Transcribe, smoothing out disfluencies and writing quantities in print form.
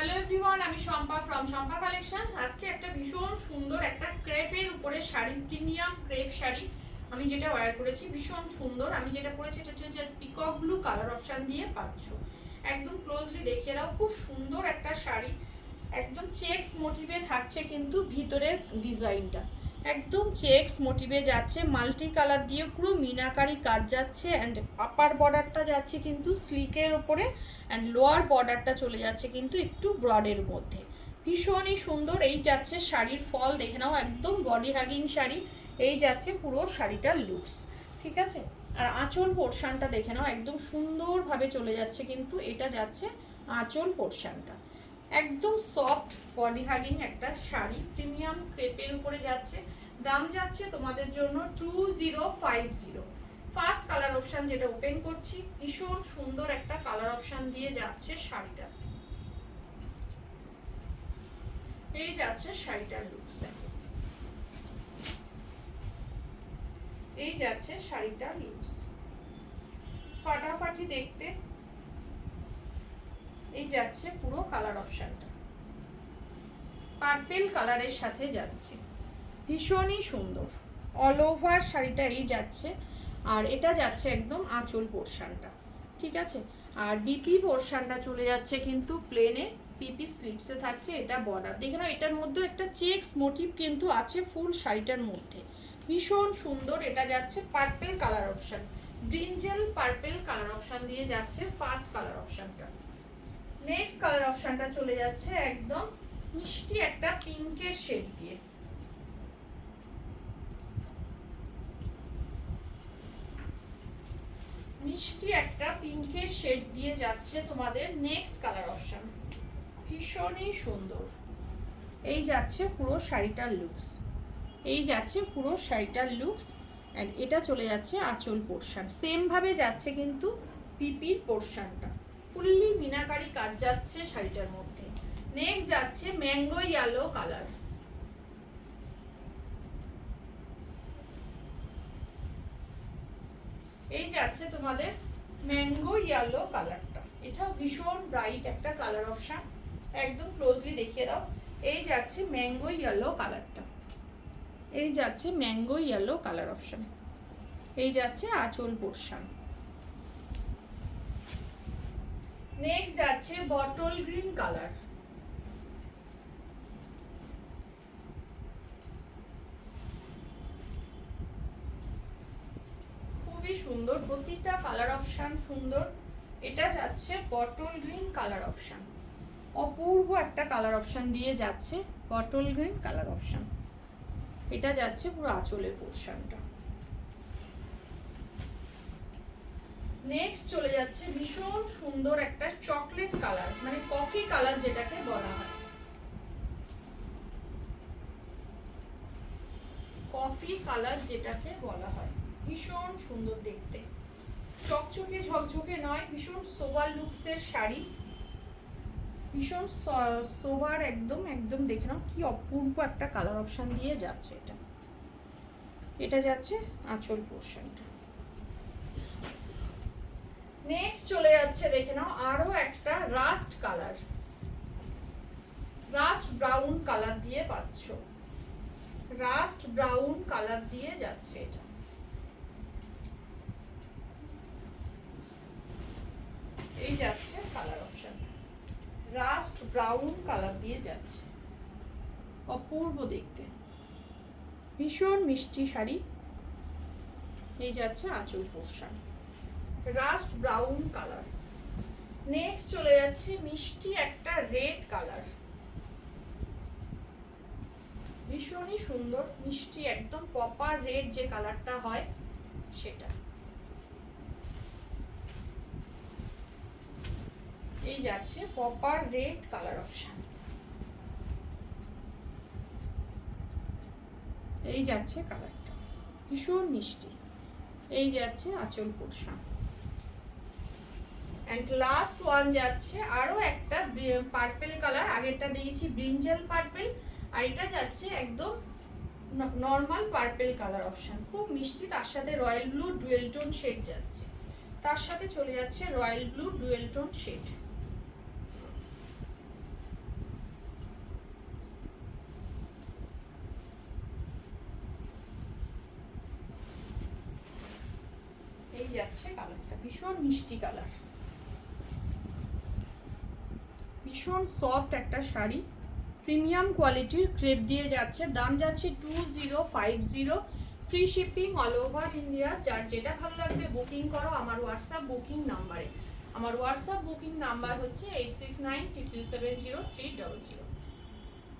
Hello everyone, আমি Shampa from Shampa collections. আজকে একটা ভীষণ সুন্দর একটা ক্রেপের উপরে শাড়ি, প্রিমিয়াম ক্রেপ শাড়ি আমি যেটা ওয়্যার করেছি, ভীষণ সুন্দর। আমি যেটা পরেছি এটা হচ্ছে পিকক ব্লু কালার অপশান দিয়ে পাচ্ছ। একদম ক্লোজলি দেখিয়ে দাও, খুব সুন্দর একটা শাড়ি, একদম চেকস মোটিভে থাকছে কিন্তু ভিতরের ডিজাইনটা একদম চেকস মোটিভে যাচ্ছে, মাল্টি কালার দিয়ে পুরো মিনাকারি কাজ যাচ্ছে। অ্যান্ড আপার বর্ডারটা যাচ্ছে কিন্তু স্লিকের ওপরে, অ্যান্ড লোয়ার বর্ডারটা চলে যাচ্ছে কিন্তু একটু ব্রডের মধ্যে। ভীষণই সুন্দর। এই যাচ্ছে শাড়ির ফল, দেখে নাও, একদম বডি হাগিং শাড়ি। এই যাচ্ছে পুরো শাড়িটার লুকস, ঠিক আছে। আর আঁচল পোর্শনটা দেখে নাও, একদম সুন্দরভাবে চলে যাচ্ছে কিন্তু এটা যাচ্ছে আঁচল পোর্শনটা। একদম সফট বডি হাগিং একটা শাড়ি, প্রিমিয়াম ক্রেপের উপরে যাচ্ছে। দাম যাচ্ছে তোমাদের জন্য 2050। ফার্স্ট কালার অপশন যেটা ওপেন করছি, ভীষণ সুন্দর একটা কালার অপশন দিয়ে যাচ্ছে শাড়িটা। এই যাচ্ছে শাড়িটার লুকস, দেখো এই যাচ্ছে শাড়িটার লুকস, ফাটাফাটি দেখতে। এই যাচ্ছে পুরো কালার অপশনটা, পার্পেল কালারের সাথে যাচ্ছে, ভীষণই সুন্দর। অল ওভার শাড়িটা এই যাচ্ছে, আর এটা যাচ্ছে একদম আঁচল পোর্শনটা, ঠিক আছে। আর বিপি পোর্শনটা চলে যাচ্ছে কিন্তু প্লেনে, পিপি স্লিপসে থাকছে। এটা বর্ডার দেখে নাও, এটার মধ্যে একটা চেকস মোটিভ কিন্তু আছে ফুল শাড়িটার মধ্যে, ভীষণ সুন্দর। এটা যাচ্ছে purple colour option, brinjal purple colour option দিয়ে যাচ্ছে ফার্স্ট কালার অপশনটা। নেক্সট কালার অপশনটা চলে যাচ্ছে একদম মিষ্টি একটা পিঙ্কের শেড দিয়ে, মিষ্টি একটা পিঙ্কের শেড দিয়ে যাচ্ছে তোমাদের নেক্সট কালার অপশন, ভীষণই সুন্দর। এই যাচ্ছে পুরো শাড়িটার লুকস, এই যাচ্ছে পুরো শাড়িটার লুকস। অ্যান্ড এটা চলে যাচ্ছে আঁচল পোর্শন, সেম ভাবে যাচ্ছে কিন্তু পিপির পোর্শনটা, ফুললি মিনাকারি কাজ যাচ্ছে শাড়িটার মধ্যে। নেক্সট যাচ্ছে ম্যাঙ্গো ইয়েলো কালার, এই যাচ্ছে তোমাদের ম্যাঙ্গো ইয়েলো কালারটা। এটাও ভীষণ ব্রাইট একটা কালার অপশন, একদম ক্লোজলি দেখিয়ে দাও। এই যাচ্ছে ম্যাঙ্গো ইয়েলো কালারটা, এই যাচ্ছে ম্যাঙ্গো ইয়েলো কালার অপশন। এই যাচ্ছে আঁচল পোর্শন। নেক্সট যাচ্ছে বটল গ্রিন কালার, খুবই সুন্দর, প্রতিটা কালার অপশন সুন্দর। এটা যাচ্ছে বটল গ্রিন কালার অপশন, অপূর্ব একটা কালার অপশন দিয়ে যাচ্ছে বটল গ্রিন কালার অপশন। এটা যাচ্ছে পুরো আঁচলের পোর্শনটা। নেক্সট চলে যাচ্ছে ভীষণ সুন্দর একটা চকলেট কালার, মানে কফি কালার যেটাকে বলা হয়, কফি কালার যেটাকে বলা হয়, ভীষণ সুন্দর দেখতে, চকচকে ঝকঝকে নয়, ভীষণ সোবার লুকসের শাড়ি, ভীষণ সোবার, একদম একদম দেখে নাও কি অপূর্ব একটা কালার অপশন দিয়ে যাচ্ছে এটা। এটা যাচ্ছে আঁচল পোর্শনটা। নেক্সট চলে যাচ্ছে দেখে নাও আরো একটা rust colour, rust brown colour দিয়ে পাচ্ছ, রাস্ট ব্রাউন কালার দিয়ে যাচ্ছে এটা। এই যাচ্ছে colour option, rust brown colour দিয়ে যাচ্ছে, অপূর্ব দেখতে, ভীষণ মিষ্টি শাড়ি। এই যাচ্ছে আঁচল portion, rust brown colour. Next চলে যাচ্ছে মিষ্টি একটা রেড কালার, ভীষণই সুন্দর, মিষ্টি একদম পপার রেড যে কালারটা হয় সেটা। এই যাচ্ছে পপার রেড কালার অপশন, এই যাচ্ছে কালারটা, ভীষণ মিষ্টি। এই যাচ্ছে আঁচল পোর্শন। অ্যান্ড লাস্ট ওয়ান যাচ্ছে আরো একটা পার্পেল কালার, আগেরটা দিয়েছি ব্রিঞ্জেল পার্পেল, আর এটা যাচ্ছে একদম নর্মাল পার্পেল কালার অপশন, খুব মিষ্টি। তার সাথে royal blue dual tone shade যাচ্ছে, তার সাথে চলে যাচ্ছে royal blue dual tone shade. যাচ্ছে কালারটা, ভীষণ মিষ্টি কালার, ভীষণ সফট একটা শাড়ি, প্রিমিয়াম কোয়ালিটির ক্রেপ দিয়ে যাচ্ছে, দাম যাচ্ছে 2050, free shipping all over India. যার যেটা ভালো লাগবে বুকিং করো আমার হোয়াটসঅ্যাপ বুকিং নাম্বারে। আমার হোয়াটসঅ্যাপ বুকিং নাম্বার হচ্ছে 8697770300।